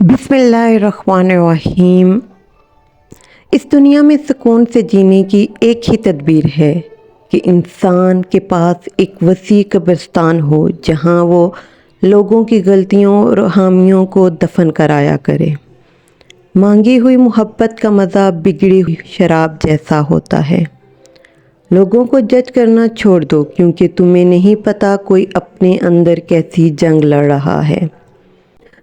बिस्मिल्लाहिर्रहमानिर्रहीम। इस दुनिया में सुकून से जीने की एक ही तदबीर है कि इंसान के पास एक वसी कब्रिस्तान हो जहां वो लोगों की गलतियों और खामियों को दफन कराया करे। मांगी हुई मोहब्बत का मज़ा बिगड़ी हुई शराब जैसा होता है। लोगों को जज करना छोड़ दो, क्योंकि तुम्हें नहीं पता कोई अपने अंदर कैसी जंग लड़ रहा है।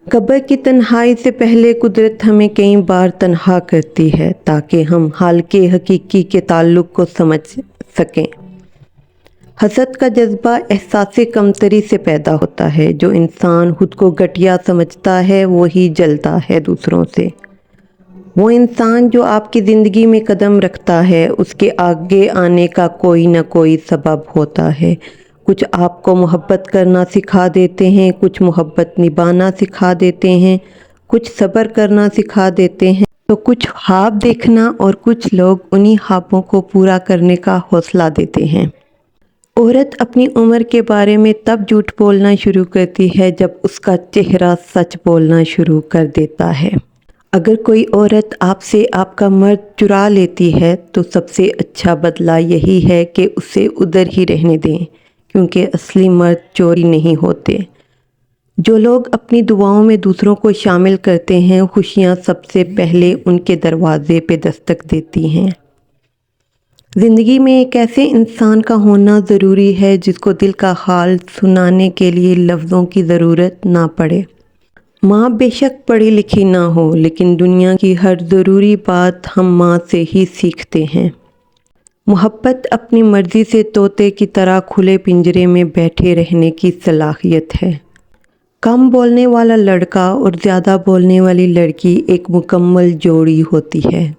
कब्र की तन्हाई से पहले कुदरत हमें कई बार तन्हा करती है ताकि हम हाल के हकीकी के ताल्लुक़ को समझ सकें। हसद का जज्बा एहसास कमतरी से पैदा होता है। जो इंसान खुद को घटिया समझता है वही जलता है दूसरों से। वो इंसान जो आपकी ज़िंदगी में कदम रखता है उसके आगे आने का कोई ना कोई सबब होता है। कुछ आपको मोहब्बत करना सिखा देते हैं, कुछ मोहब्बत निभाना सिखा देते हैं, कुछ सब्र करना सिखा देते हैं, तो कुछ ख्वाब देखना, और कुछ लोग उन्हीं ख्वाबों को पूरा करने का हौसला देते हैं। औरत अपनी उम्र के बारे में तब झूठ बोलना शुरू करती है जब उसका चेहरा सच बोलना शुरू कर देता है। अगर कोई औरत आपसे आपका मर्द चुरा लेती है तो सबसे अच्छा बदला यही है कि उसे उधर ही रहने दें, क्योंकि असली मर्द चोरी नहीं होते। जो लोग अपनी दुआओं में दूसरों को शामिल करते हैं, खुशियां सबसे पहले उनके दरवाजे पे दस्तक देती हैं। ज़िंदगी में एक ऐसे इंसान का होना ज़रूरी है जिसको दिल का हाल सुनाने के लिए लफ्ज़ों की ज़रूरत ना पड़े। माँ बेशक पढ़ी लिखी ना हो, लेकिन दुनिया की हर ज़रूरी बात हम माँ से ही सीखते हैं। मोहब्बत अपनी मर्ज़ी से तोते की तरह खुले पिंजरे में बैठे रहने की सलाहियत है। कम बोलने वाला लड़का और ज़्यादा बोलने वाली लड़की एक मुकम्मल जोड़ी होती है।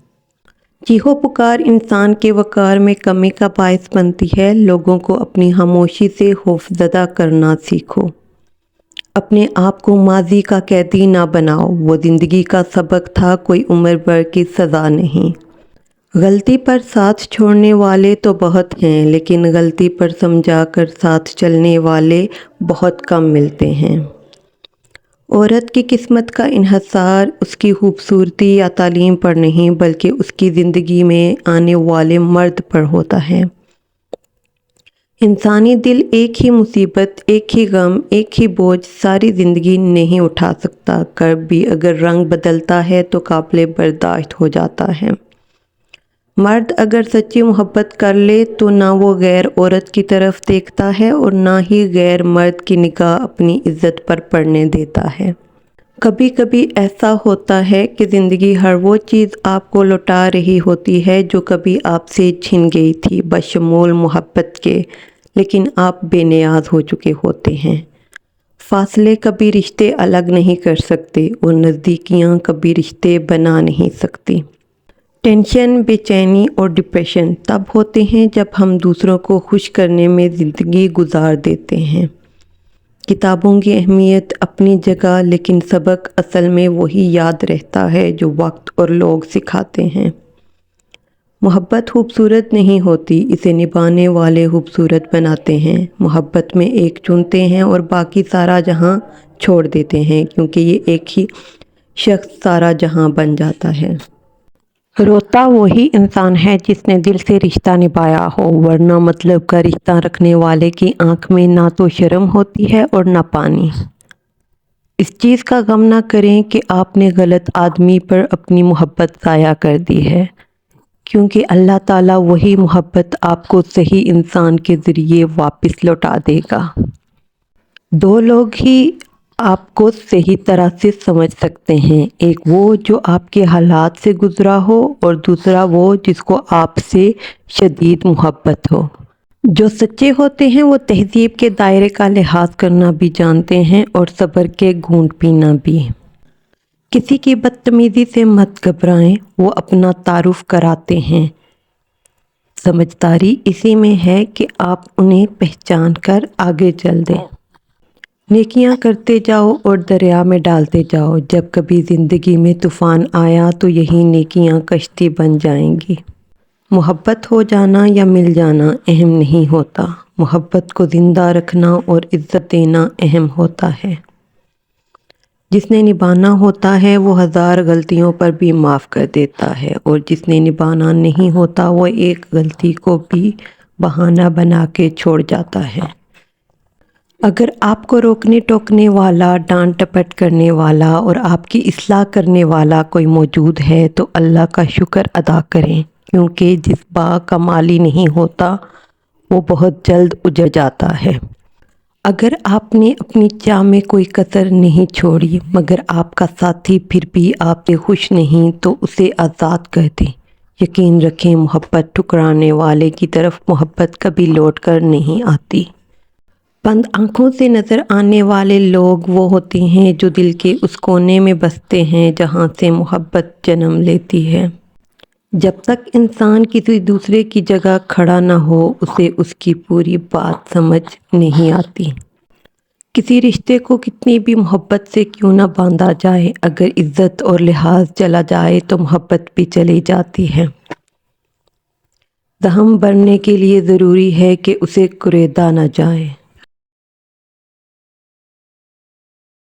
चीखो पुकार इंसान के वक़ार में कमी का बायस बनती है। लोगों को अपनी खामोशी से खौफज़दा करना सीखो। अपने आप को माजी का कैदी ना बनाओ, वो ज़िंदगी का सबक था, कोई उम्र भर की सज़ा नहीं। गलती पर साथ छोड़ने वाले तो बहुत हैं, लेकिन गलती पर समझा कर साथ चलने वाले बहुत कम मिलते हैं। औरत की किस्मत का इन्हिसार उसकी खूबसूरती या तालीम पर नहीं, बल्कि उसकी ज़िंदगी में आने वाले मर्द पर होता है। इंसानी दिल एक ही मुसीबत, एक ही गम, एक ही बोझ सारी ज़िंदगी नहीं उठा सकता। कर्ब भी अगर रंग बदलता है तो काबिल बर्दाश्त हो जाता है। मर्द अगर सच्ची मोहब्बत कर ले तो ना वो गैर औरत की तरफ देखता है और ना ही गैर मर्द की निगाह अपनी इज्जत पर पड़ने देता है। कभी कभी ऐसा होता है कि ज़िंदगी हर वो चीज़ आपको लौटा रही होती है जो कभी आपसे छिन गई थी, बशमूल मोहब्बत के, लेकिन आप बेनियाज हो चुके होते हैं। फासले कभी रिश्ते अलग नहीं कर सकते और नज़दीकियाँ कभी रिश्ते बना नहीं सकती। टेंशन, बेचैनी और डिप्रेशन तब होते हैं जब हम दूसरों को खुश करने में ज़िंदगी गुजार देते हैं। किताबों की अहमियत अपनी जगह, लेकिन सबक असल में वही याद रहता है जो वक्त और लोग सिखाते हैं। मोहब्बत खूबसूरत नहीं होती, इसे निभाने वाले खूबसूरत बनाते हैं। मोहब्बत में एक चुनते हैं और बाकी सारा जहां छोड़ देते हैं, क्योंकि ये एक ही शख्स सारा जहां बन जाता है। रोता वही इंसान है जिसने दिल से रिश्ता निभाया हो, वरना मतलब का रिश्ता रखने वाले की आंख में ना तो शर्म होती है और ना पानी। इस चीज़ का गम ना करें कि आपने गलत आदमी पर अपनी मोहब्बत ज़ाया कर दी है, क्योंकि अल्लाह ताला वही मोहब्बत आपको सही इंसान के ज़रिए वापस लौटा देगा। दो लोग ही आपको सही तरह से समझ सकते हैं, एक वो जो आपके हालात से गुज़रा हो और दूसरा वो जिसको आपसे शदीद मोहब्बत हो। जो सच्चे होते हैं वो तहज़ीब के दायरे का लिहाज करना भी जानते हैं और सब्र के घूंट पीना भी। किसी की बदतमीज़ी से मत घबराएं, वो अपना तारुफ कराते हैं। समझदारी इसी में है कि आप उन्हें पहचान कर आगे चल दें। नेकियां करते जाओ और दरिया में डालते जाओ। जब कभी ज़िंदगी में तूफ़ान आया तो यही नेकियां कश्ती बन जाएंगी। मोहब्बत हो जाना या मिल जाना अहम नहीं होता, मोहब्बत को ज़िंदा रखना और इज़्ज़त देना अहम होता है। جس نے نبھانا ہوتا ہے وہ 1000 غلطیوں پر بھی معاف کر دیتا ہے، اور جس نے نبھانا نہیں ہوتا وہ ایک غلطی کو بھی بہانہ بنا کے چھوڑ جاتا ہے۔ اگر آپ کو روکنے ٹوکنے والا، ڈانٹ ٹپٹ کرنے والا اور آپ کی اصلاح کرنے والا کوئی موجود ہے تو اللہ کا شکر ادا کریں، کیونکہ جس باغ کا مالی نہیں ہوتا وہ بہت جلد اجڑ جاتا ہے۔ اگر آپ نے اپنی چاہ میں کوئی کسر نہیں چھوڑی مگر آپ کا ساتھی پھر بھی آپ سے خوش نہیں تو اسے آزاد کر دیں۔ یقین رکھیں محبت ٹھکرانے والے کی طرف محبت کبھی لوٹ کر نہیں آتی۔ بند آنکھوں سے نظر آنے والے لوگ وہ ہوتے ہیں جو دل کے اس کونے میں بستے ہیں جہاں سے محبت جنم لیتی ہے۔ جب تک انسان کسی دوسرے کی جگہ کھڑا نہ ہو اسے اس کی پوری بات سمجھ نہیں آتی۔ کسی رشتے کو کتنی بھی محبت سے کیوں نہ باندھا جائے، اگر عزت اور لحاظ چلا جائے تو محبت بھی چلی جاتی ہے۔ زخم بھرنے کے لیے ضروری ہے کہ اسے کریدا نہ جائے۔